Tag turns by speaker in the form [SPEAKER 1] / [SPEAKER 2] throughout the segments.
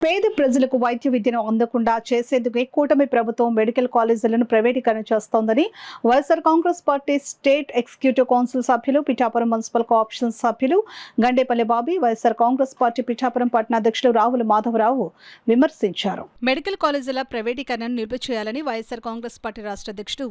[SPEAKER 1] పేద ప్రజలకు వైద్య విద్యను అందకుండా చేసేందుకే కూటమి ప్రభుత్వం మెడికల్ కాలేజీలను ప్రైవేటీకరణ చేస్తోందని YSR Congress party state executive council సభ్యులు, పిఠాపురం మున్సిపల్ కోఆప్షన్ సభ్యులు గండేపల్లి బాబీ, వైఎస్ఆర్ కాంగ్రెస్ పార్టీ పిఠాపురం పట్టణాధ్యక్షులు రావుల మాధవరావు విమర్శించారు. మెడికల్ కాలేజీల ప్రైవేటీకరణను నిలిపివేయాలని వైఎస్ఆర్ కాంగ్రెస్ పార్టీ రాష్ట్ర అధ్యక్షుడు,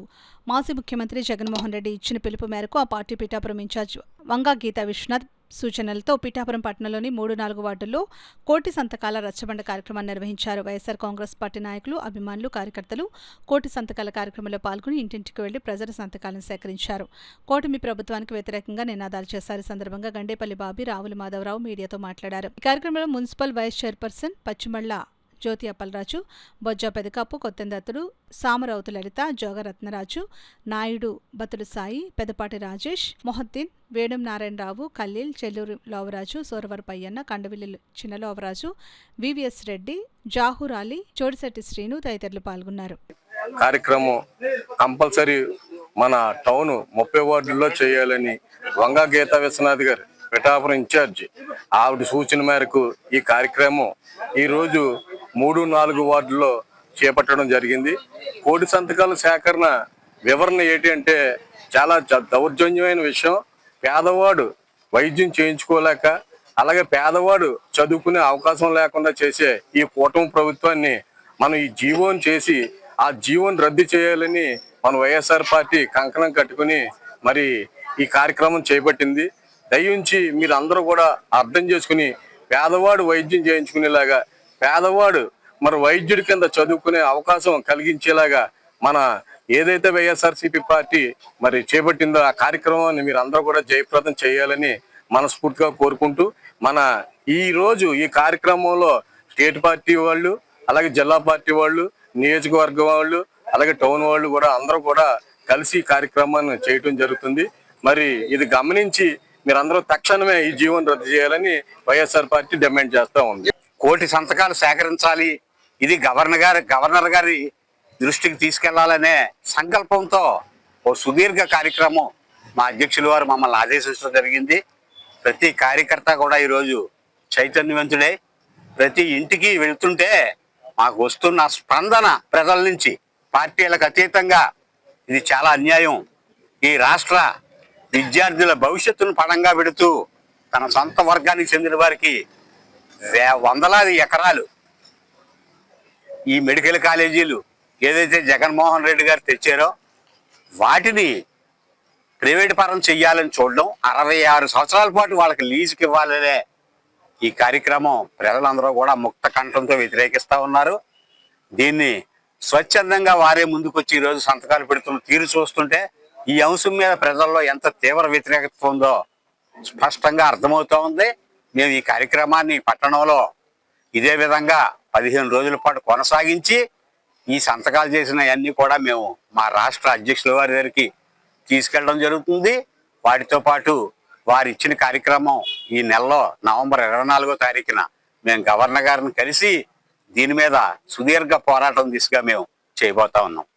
[SPEAKER 1] మాజీ ముఖ్యమంత్రి జగన్మోహన్ రెడ్డి ఇచ్చిన పిలుపు మేరకు ఆ పార్టీ పిఠాపురం ఇన్ఛార్జ్ వంగా గీతా విశ్వనాథ్ సూచనలతో పిఠాపురం పట్టణంలోని 3-4 వార్డుల్లో కోటి సంతకాల రచ్చబండ కార్యక్రమాన్ని నిర్వహించారు. వైఎస్ఆర్ కాంగ్రెస్ పార్టీ నాయకులు, అభిమానులు, కార్యకర్తలు కోటి సంతకాల కార్యక్రమంలో పాల్గొని ఇంటింటికి వెళ్లి ప్రజల సంతకాలను సేకరించారు. కూటమి ప్రభుత్వానికి వ్యతిరేకంగా నినాదాలు చేశారు. ఈ సందర్భంగా గండేపల్లి బాబీ, రావుల మాధవరావు మీడియాతో మాట్లాడారు. ఈ కార్యక్రమంలో మున్సిపల్ వైస్ చైర్పర్సన్ పచ్చిమళ్ల జ్యోతి అప్పలరాజు, బొజ్జా పెదకాపు, కొత్తెందత్తుడు, సామరౌతు లలిత, జోగరత్నరాజు, నాయుడు, బతులు సాయి, పెదపాటి రాజేష్, మొహద్దీన్, వేణుం నారాయణరావు, కల్లీల్, చెల్లూరు లోవరాజు, సోరవరపయ్యన్న, కండవిల్లి చిన్నలోవరాజు, వివిఎస్ రెడ్డి, జాహూర్ అలీ, చోడిశెట్టి శ్రీను తదితరులు పాల్గొన్నారు.
[SPEAKER 2] కార్యక్రమం కంపల్సరీ మన టౌన్ 30 వార్డుల్లో చేయాలని వంగా గీతా విశ్వనాథ్ గారు పిఠాపురం ఇన్ఛార్జి ఆవిడ సూచన మేరకు ఈ కార్యక్రమం ఈరోజు 3-4 వార్డుల్లో చేపట్టడం జరిగింది. కోటి సంతకాల సేకరణ వివరణ ఏంటి అంటే చాలా దౌర్జన్యమైన విషయం. పేదవాడు వైద్యం చేయించుకోలేక, అలాగే పేదవాడు చదువుకునే అవకాశం లేకుండా చేసే ఈ కూటమి ప్రభుత్వాన్ని మనం ఈ జీవోని చేసి ఆ జీవోని రద్దు చేయాలని మన వైఎస్ఆర్ పార్టీ కంకణం కట్టుకుని మరి ఈ కార్యక్రమం చేపట్టింది. దయించి మీరు అందరూ కూడా అర్థం చేసుకుని పేదవాడు వైద్యం చేయించుకునేలాగా, పేదవాడు మరి వైద్యుడి కింద చదువుకునే అవకాశం కలిగించేలాగా మన ఏదైతే వైఎస్ఆర్సీపీ పార్టీ మరి చేపట్టిందో ఆ కార్యక్రమాన్ని మీరు అందరూ కూడా జయప్రదం చేయాలని మనస్ఫూర్తిగా కోరుకుంటూ, మన ఈ రోజు ఈ కార్యక్రమంలో స్టేట్ పార్టీ వాళ్ళు, అలాగే జిల్లా పార్టీ వాళ్ళు, నియోజకవర్గం వాళ్ళు, అలాగే టౌన్ వాళ్ళు కూడా అందరూ కూడా కలిసి ఈ కార్యక్రమాన్ని చేయటం జరుగుతుంది. మరి ఇది గమనించి మీరందరూ తక్షణమే ఈ జీవోని రద్దు చేయాలని వైఎస్ఆర్ పార్టీ డిమాండ్ చేస్తూ ఉంది.
[SPEAKER 3] కోటి సంతకాలు సేకరించాలి, ఇది గవర్నర్ గారి దృష్టికి తీసుకెళ్లాలనే సంకల్పంతో ఓ సుదీర్ఘ కార్యక్రమం మా అధ్యక్షుల వారు మమ్మల్ని ఆదేశించడం జరిగింది. ప్రతి కార్యకర్త కూడా ఈరోజు చైతన్యవంతుడై ప్రతి ఇంటికి వెళ్తుంటే మాకు వస్తున్న స్పందన ప్రజల నుంచి పార్టీలకు అతీతంగా ఇది చాలా అన్యాయం. ఈ రాష్ట్ర విద్యార్థుల భవిష్యత్తును పణంగా పెడుతూ తన సొంత వర్గానికి చెందిన వారికి వందలాది ఎకరాలు ఈ మెడికల్ కాలేజీలు ఏదైతే జగన్మోహన్ రెడ్డి గారు తెచ్చారో వాటిని ప్రైవేట్ పరం చెయ్యాలని చూడడం, 66 సంవత్సరాల పాటు వాళ్ళకి లీజుకి ఇవ్వాలనే ఈ కార్యక్రమం ప్రజలందరూ కూడా ముక్త కంఠంతో వ్యతిరేకిస్తూ ఉన్నారు. దీన్ని స్వచ్ఛందంగా వారే ముందుకొచ్చి ఈరోజు సంతకాలు పెడుతున్న తీరు చూస్తుంటే ఈ అంశం మీద ప్రజల్లో ఎంత తీవ్ర వ్యతిరేకత ఉందో స్పష్టంగా అర్థమవుతూ ఉంది. మేము ఈ కార్యక్రమాన్ని పట్టణంలో ఇదే విధంగా 15 రోజుల పాటు కొనసాగించి ఈ సంతకాలు చేసిన అన్ని కూడా మేము మా రాష్ట్ర అధ్యక్షుల వారి దగ్గరికి తీసుకెళ్ళడం జరుగుతుంది. వాటితో పాటు వారు ఇచ్చిన కార్యక్రమం ఈ నెలలో నవంబర్ 24వ తారీఖున మేము గవర్నర్ గారిని కలిసి దీని మీద సుదీర్ఘ పోరాటం దిశగా మేము చేయబోతా ఉన్నాం.